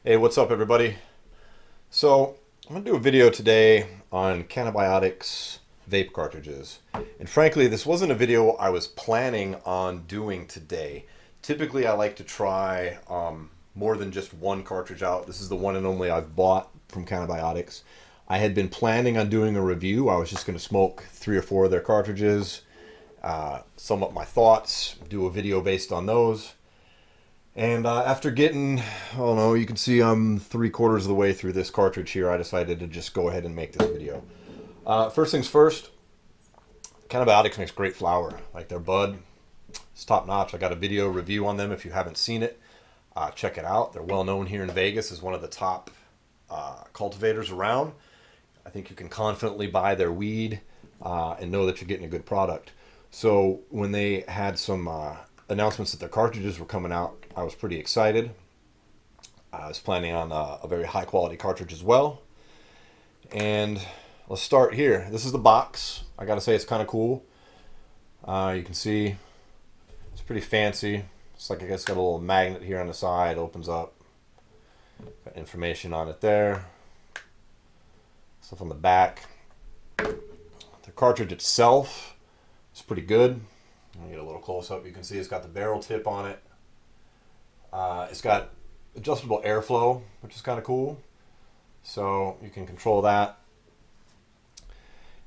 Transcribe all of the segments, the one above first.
Hey, what's up, everybody? So, I'm going to do a video today on Cannabiotix Vape Cartridges. And frankly, this wasn't a video I was planning on doing today. Typically, I like to try more than just one cartridge out. This is the one and only I've bought from Cannabiotix. I had been planning on doing a review. I was just going to smoke 3 or 4 of their cartridges, sum up my thoughts, do a video based on those. And after getting, I don't know, you can see I'm 3/4 of the way through this cartridge here. I decided to just go ahead and make this video. First things first, Cannabiotix makes great flower. Like their bud, it's top notch. I got a video review on them if you haven't seen it. Check it out. They're well known here in Vegas as one of the top cultivators around. I think you can confidently buy their weed and know that you're getting a good product. So when they had some announcements that their cartridges were coming out, I was pretty excited. I was planning on a very high quality cartridge as well. And let's start here. This is the box. I gotta say, it's kind of cool. You can see it's pretty fancy. It's like, I guess, got a little magnet here on the side, opens up. Got information on it there. Stuff on the back. The cartridge itself is pretty good. Let me get a little close up. You can see it's got the barrel tip on it. It's got adjustable airflow, which is kind of cool. So you can control that.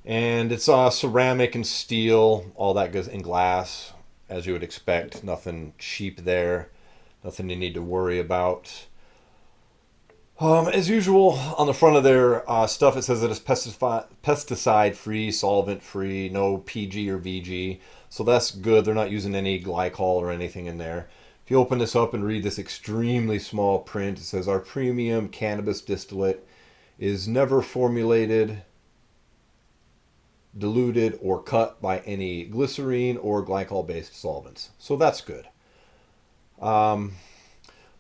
And it's ceramic and steel, all that goes in glass, as you would expect. Nothing cheap there. Nothing you need to worry about. As usual, on the front of their stuff, it says that it's pesticide-free, solvent-free, no PG or VG. So that's good. They're not using any glycol or anything in there. If you open this up and read this extremely small print, it says, our premium cannabis distillate is never formulated, diluted, or cut by any glycerine or glycol-based solvents. So that's good.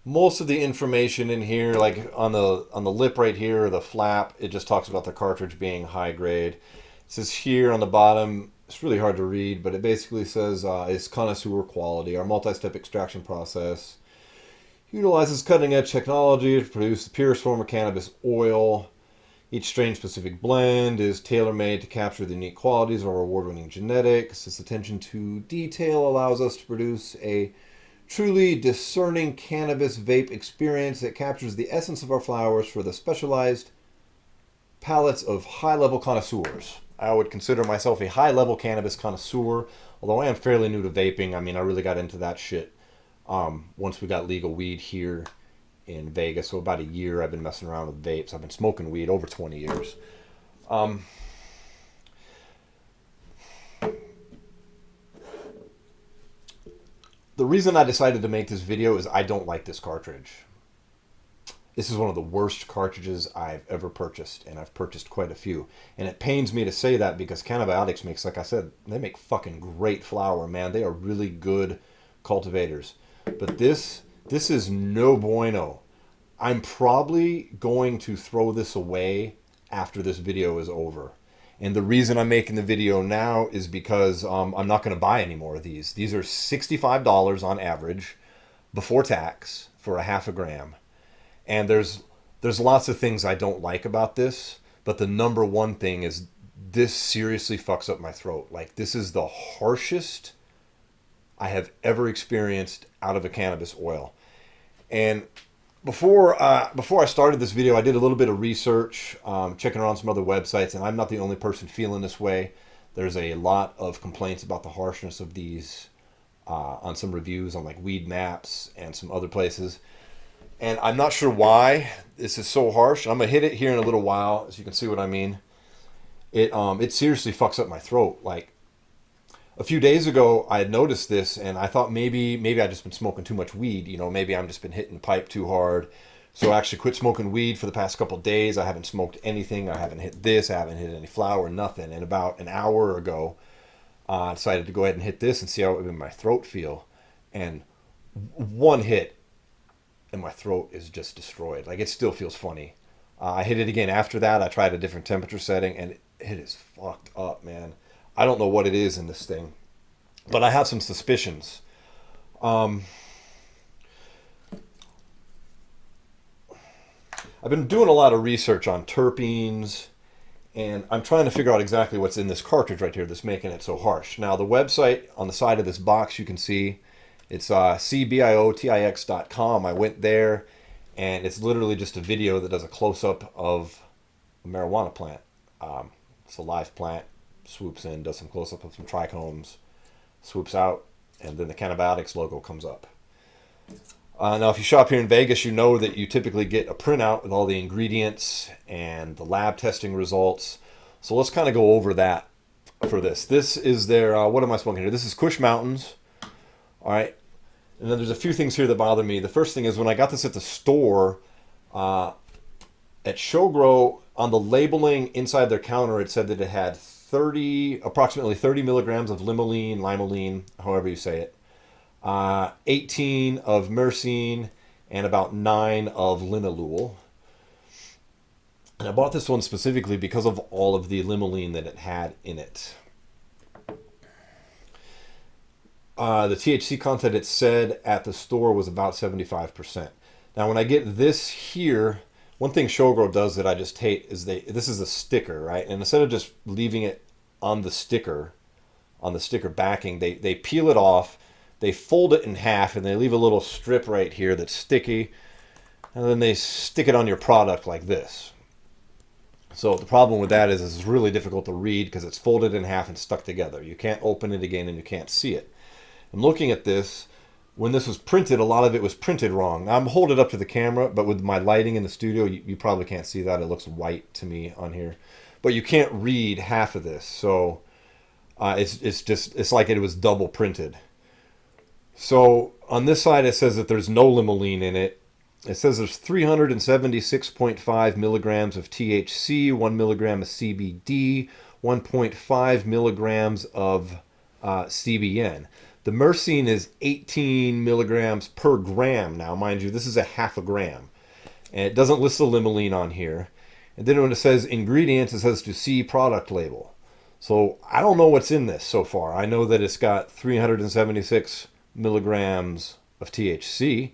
Most of the information in here, like on the lip right here, the flap, it just talks about the cartridge being high grade. It says here on the bottom, it's really hard to read, but it basically says it's connoisseur quality. Our multi-step extraction process utilizes cutting-edge technology to produce the purest form of cannabis oil. Each strain-specific blend is tailor-made to capture the unique qualities of our award-winning genetics. This attention to detail allows us to produce a truly discerning cannabis vape experience that captures the essence of our flowers for the specialized palates of high-level connoisseurs. I would consider myself a high-level cannabis connoisseur, although I am fairly new to vaping. I mean, I really got into that shit once we got legal weed here in Vegas. So about a year I've been messing around with vapes. I've been smoking weed over 20 years. The reason I decided to make this video is I don't like this cartridge. This is one of the worst cartridges I've ever purchased, and I've purchased quite a few. And it pains me to say that because Cannabiotix makes, like I said, they make fucking great flower, man. They are really good cultivators. But this is no bueno. I'm probably going to throw this away after this video is over. And the reason I'm making the video now is because I'm not going to buy any more of these. These are $65 on average before tax for a half a gram. And there's lots of things I don't like about this, but the number one thing is this seriously fucks up my throat. Like, this is the harshest I have ever experienced out of a cannabis oil. And before I started this video, I did a little bit of research, checking around some other websites, and I'm not the only person feeling this way. There's a lot of complaints about the harshness of these on some reviews on like Weed Maps and some other places. And I'm not sure why this is so harsh. I'm going to hit it here in a little while, so you can see what I mean. It seriously fucks up my throat. Like, a few days ago, I had noticed this, and I thought maybe I just been smoking too much weed. You know, maybe I'm just been hitting pipe too hard. So I actually quit smoking weed for the past couple of days. I haven't smoked anything. I haven't hit this. I haven't hit any flower, nothing. And about an hour ago, I decided to go ahead and hit this and see how it made my throat feel. And one hit, and my throat is just destroyed. Like, it still feels funny. I hit it again after that. I tried a different temperature setting, and it is fucked up, man. I don't know what it is in this thing, but I have some suspicions. I've been doing a lot of research on terpenes, and I'm trying to figure out exactly what's in this cartridge right here that's making it so harsh. Now, the website on the side of this box, you can see it's cbiotix.com. I went there, and it's literally just a video that does a close-up of a marijuana plant. It's a live plant, swoops in, does some close-up of some trichomes, swoops out, and then the Cannabiotix logo comes up. Now, if you shop here in Vegas, you know that you typically get a printout with all the ingredients and the lab testing results. So let's kind of go over that for this. This is their, what am I smoking here? This is Kush Mountains. All right. And then there's a few things here that bother me. The first thing is when I got this at the store, at Showgrow, on the labeling inside their counter, it said that it had approximately 30 milligrams of limonene, however you say it. 18 of myrcene, and about 9 of linalool. And I bought this one specifically because of all of the limonene that it had in it. The THC content, it said at the store, was about 75%. Now, when I get this here, one thing Showgrow does that I just hate is this is a sticker, right? And instead of just leaving it on the sticker backing, they peel it off. They fold it in half, and they leave a little strip right here that's sticky, and then they stick it on your product like this. So the problem with that is it's really difficult to read because it's folded in half and stuck together. You can't open it again, and you can't see it. I'm looking at this. When this was printed, a lot of it was printed wrong. I'm holding it up to the camera, but with my lighting in the studio, you probably can't see that. It looks white to me on here. But you can't read half of this, so it's like it was double printed. So on this side, it says that there's no limonene in it. It says there's 376.5 milligrams of THC, 1 milligram of CBD, 1.5 milligrams of CBN. The myrcene is 18 milligrams per gram. Now, mind you, this is a half a gram. And it doesn't list the limonene on here. And then when it says ingredients, it says to see product label. So I don't know what's in this so far. I know that it's got 376 milligrams of THC.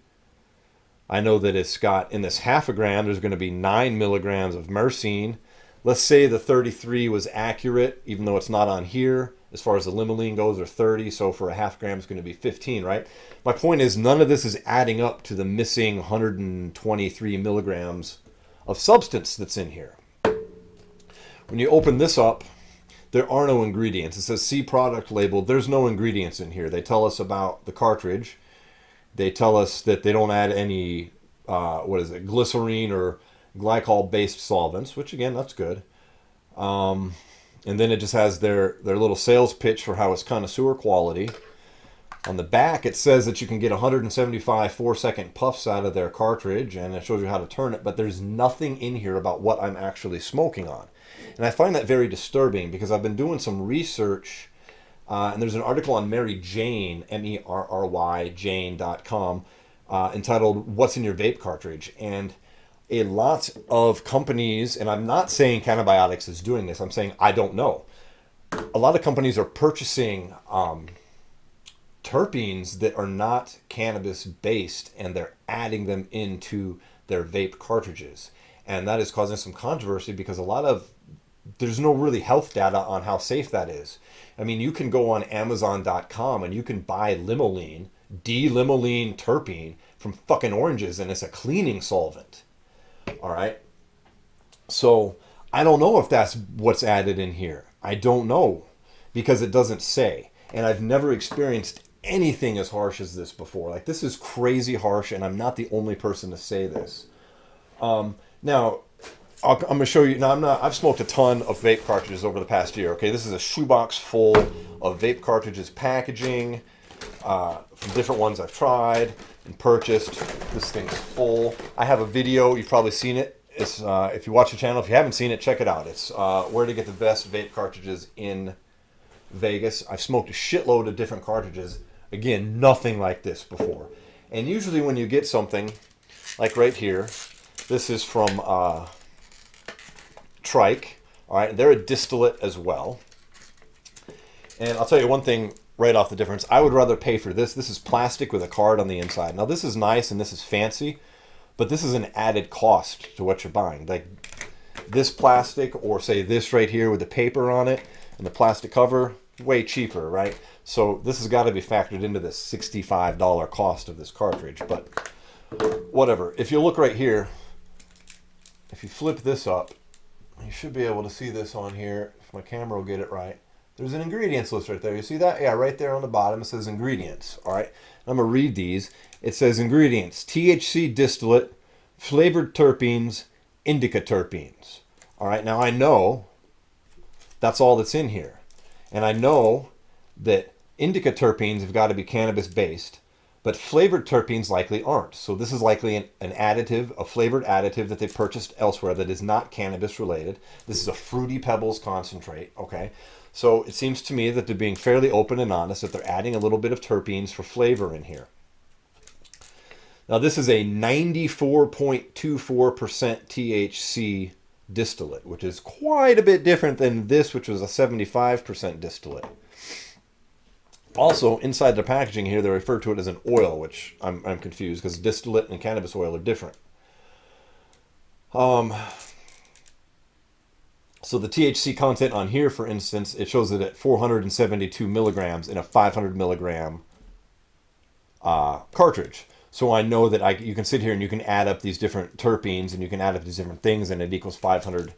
I know that it's got, in this half a gram, there's going to be 9 milligrams of myrcene. Let's say the 33 was accurate, even though it's not on here. As far as the limonene goes, or 30, so for a half gram, it's going to be 15, right? My point is, none of this is adding up to the missing 123 milligrams of substance that's in here. When you open this up, there are no ingredients. It says see product label. There's no ingredients in here. They tell us about the cartridge. They tell us that they don't add any, glycerine or glycol-based solvents, which again, that's good. And then it just has their little sales pitch for how it's connoisseur quality. On the back, it says that you can get 175 4-second puffs out of their cartridge, and it shows you how to turn it, but there's nothing in here about what I'm actually smoking on. And I find that very disturbing because I've been doing some research, and there's an article on Mary Jane, MERRY, Jane.com, entitled What's in Your Vape Cartridge? And a lot of companies, and I'm not saying Cannabiotix is doing this, I'm saying I don't know. A lot of companies are purchasing terpenes that are not cannabis based, and they're adding them into their vape cartridges. And that is causing some controversy because there's no really health data on how safe that is. I mean, you can go on Amazon.com and you can buy limonene, D-limonene terpene from fucking oranges, and it's a cleaning solvent. All right. So I don't know if that's what's added in here. I don't know because it doesn't say. And I've never experienced anything as harsh as this before. Like, this is crazy harsh, and I'm not the only person to say this. Now, I'm going to show you. Now, I've smoked a ton of vape cartridges over the past year. Okay, this is a shoebox full of vape cartridges packaging from different ones I've tried and purchased. This thing's full. I have a video. You've probably seen it. It's if you watch the channel. If you haven't seen it, check it out. It's where to get the best vape cartridges in Vegas. I've smoked a shitload of different cartridges. Again, nothing like this before. And usually when you get something like right here, this is from Trike. All right, they're a distillate as well. And I'll tell you one thing right off the difference. I would rather pay for this. This is plastic with a card on the inside. Now, this is nice and this is fancy, but this is an added cost to what you're buying. Like this plastic, or say this right here with the paper on it and the plastic cover, way cheaper, right? So this has got to be factored into this $65 cost of this cartridge. But whatever. If you look right here, if you flip this up, you should be able to see this on here. If my camera will get it right. There's an ingredients list right there. You see that? Yeah, right there on the bottom it says ingredients. All right. I'm going to read these. It says ingredients: THC distillate, flavored terpenes, indica terpenes. All right. Now I know that's all that's in here. And I know that indica terpenes have got to be cannabis based, but flavored terpenes likely aren't. So this is likely an additive, a flavored additive that they purchased elsewhere that is not cannabis related. This is a Fruity Pebbles concentrate, okay? So it seems to me that they're being fairly open and honest, that they're adding a little bit of terpenes for flavor in here. Now this is a 94.24% THC distillate, which is quite a bit different than this, which was a 75% distillate. Also, inside the packaging here, they refer to it as an oil, which I'm confused because distillate and cannabis oil are different. So the THC content on here, for instance, it shows it at 472 milligrams in a 500 milligram cartridge. So I know that you can sit here and you can add up these different terpenes and you can add up these different things, and it equals 500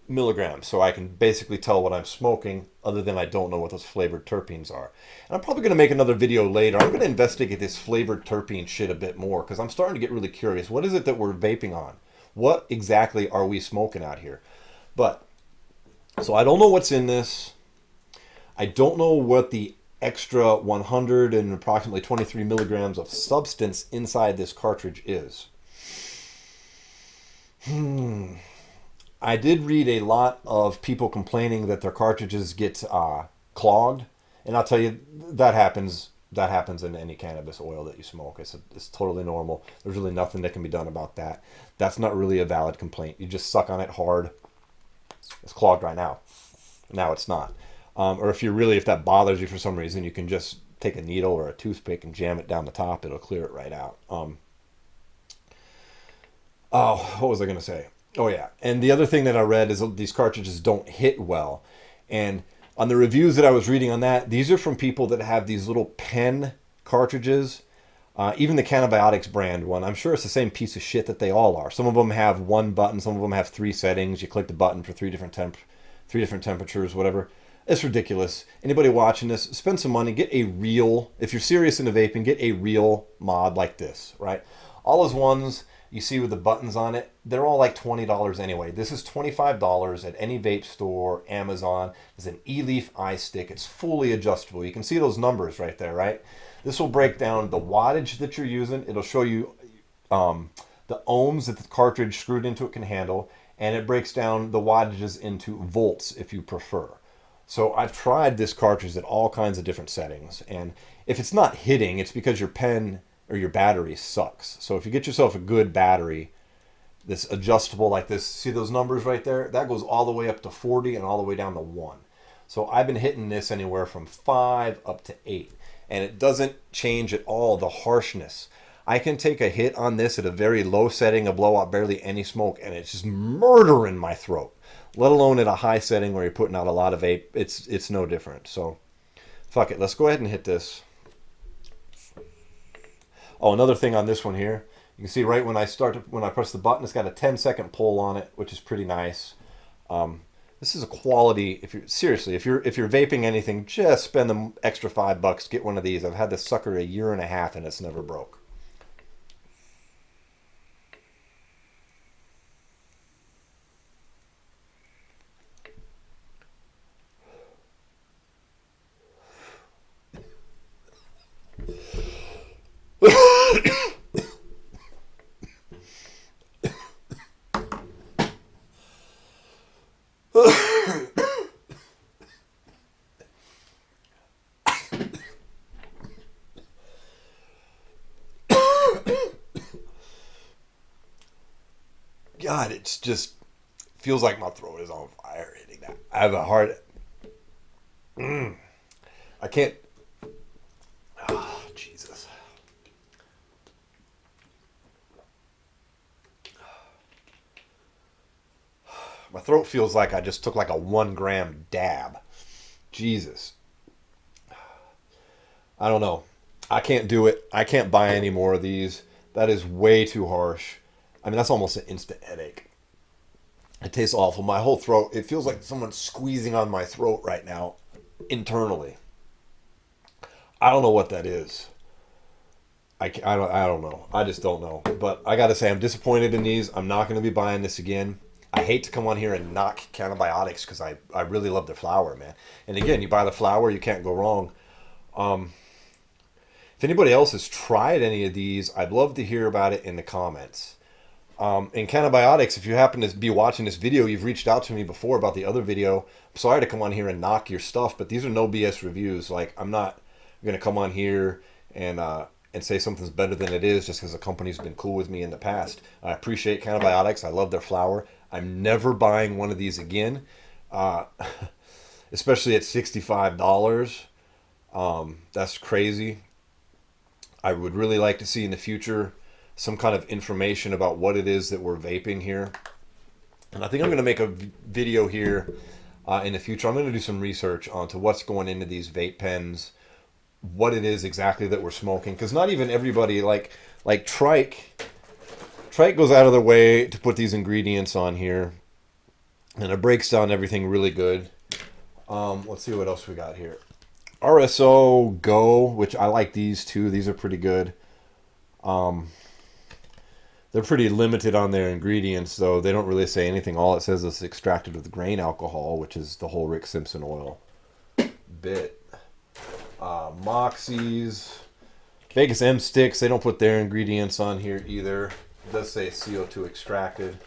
milligrams. So I can basically tell what I'm smoking, other than I don't know what those flavored terpenes are. And I'm probably going to make another video later. I'm going to investigate this flavored terpene shit a bit more, because I'm starting to get really curious. What is it that we're vaping on? What exactly are we smoking out here? But, so I don't know what's in this. I don't know what the extra 100 and approximately 23 milligrams of substance inside this cartridge is. I did read a lot of people complaining that their cartridges get clogged, and I'll tell you, that happens in any cannabis oil that you smoke. It's totally normal. There's really nothing that can be done about that. That's not really a valid complaint. You just suck on it hard. It's clogged right now. Now it's not. Or if that bothers you for some reason, you can just take a needle or a toothpick and jam it down the top. It'll clear it right out. What was I going to say? Oh yeah, and the other thing that I read is these cartridges don't hit well. And on the reviews that I was reading on that, these are from people that have these little pen cartridges. Even the Cannabiotix brand one, I'm sure it's the same piece of shit that they all are. Some of them have one button, some of them have 3 settings. You click the button for 3 different temperatures, whatever. It's ridiculous. Anybody watching this, spend some money, get a real, if you're serious into vaping, get a real mod like this, right? All those ones you see with the buttons on it, they're all like $20 anyway. This is $25 at any vape store, Amazon. It's an e-leaf iStick. It's fully adjustable. You can see those numbers right there, right? This will break down the wattage that you're using. It'll show you the ohms that the cartridge screwed into it can handle, and it breaks down the wattages into volts if you prefer. So I've tried this cartridge at all kinds of different settings, and if it's not hitting, it's because your pen or your battery sucks. So if you get yourself a good battery that's adjustable like this, see those numbers right there? That goes all the way up to 40 and all the way down to 1. So I've been hitting this anywhere from 5 up to 8. And it doesn't change at all the harshness. I can take a hit on this at a very low setting, a blow out barely any smoke, and it's just murdering my throat. Let alone at a high setting where you're putting out a lot of vape. It's no different. So fuck it. Let's go ahead and hit this. Oh, another thing on this one here. You can see right when I press the button, it's got a 10-second pull on it, which is pretty nice. This is a quality. If you're vaping anything, just spend the extra $5. Get one of these. I've had this sucker a year and a half and it's never broke. God, it's just feels like my throat is on fire hitting that. I have a hard. I can't. Oh, Jesus. My throat feels like I just took like a 1 gram dab. Jesus. I don't know. I can't do it. I can't buy any more of these. That is way too harsh. I mean, that's almost an instant headache. It tastes awful. My whole throat, it feels like someone's squeezing on my throat right now, internally. I don't know what that is. I don't know. I just don't know. But I got to say, I'm disappointed in these. I'm not going to be buying this again. I hate to come on here and knock Cannabiotix because I really love their flower, man. And again, you buy the flower, you can't go wrong. If anybody else has tried any of these, I'd love to hear about it in the comments. In Cannabiotix, if you happen to be watching this video, you've reached out to me before about the other video. I'm sorry to come on here and knock your stuff, but these are no BS reviews. Like, I'm not going to come on here and say something's better than it is just because the company's been cool with me in the past. I appreciate Cannabiotix. I love their flower. I'm never buying one of these again, especially at $65. That's crazy. I would really like to see in the future some kind of information about what it is that we're vaping here. And I think I'm going to make a video here in the future. I'm going to do some research onto what's going into these vape pens, what it is exactly that we're smoking. Because not even everybody, like Trike goes out of their way to put these ingredients on here. And it breaks down everything really good. Let's see what else we got here. RSO Go, which I like these too. These are pretty good. They're pretty limited on their ingredients, though. They don't really say anything. All it says is extracted with grain alcohol, which is the whole Rick Simpson oil bit. Moxie's, Vegas M Sticks, they don't put their ingredients on here either. It does say CO2 extracted.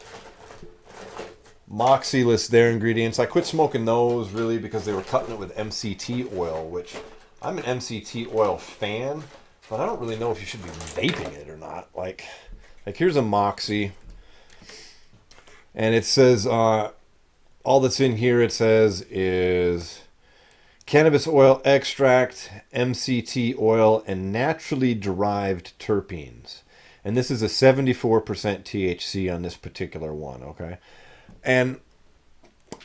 Moxie lists their ingredients. I quit smoking those really because they were cutting it with MCT oil, which I'm an MCT oil fan, but I don't really know if you should be vaping it or not. Like here's a Moxie, and it says all that's in here, it says, is cannabis oil extract, MCT oil, and naturally derived terpenes. And this is a 74% THC on this particular one, okay? And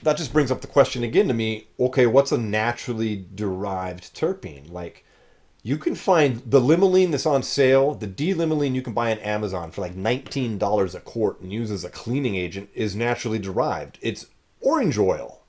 that just brings up the question again to me, okay, what's a naturally derived terpene? Like, you can find the limonene that's on sale, the D-limonene you can buy on Amazon for like $19 a quart and use as a cleaning agent is naturally derived. It's orange oil.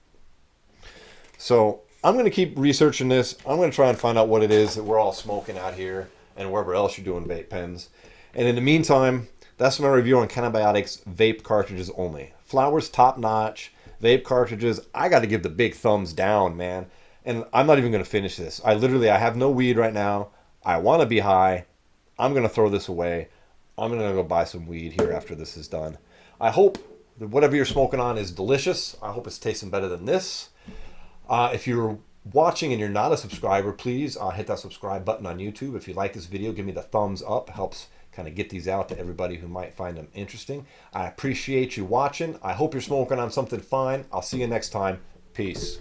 So I'm going to keep researching this. I'm going to try and find out what it is that we're all smoking out here and wherever else you're doing vape pens. And in the meantime, that's my review on Cannabiotix vape cartridges only. Flowers top notch, vape cartridges, I got to give the big thumbs down, man. And I'm not even going to finish this. I have no weed right now. I want to be high. I'm going to throw this away. I'm going to go buy some weed here after this is done. I hope that whatever you're smoking on is delicious. I hope it's tasting better than this. If you're watching and you're not a subscriber, please hit that subscribe button on YouTube. If you like this video, give me the thumbs up. It helps kind of get these out to everybody who might find them interesting. I appreciate you watching. I hope you're smoking on something fine. I'll see you next time. Peace.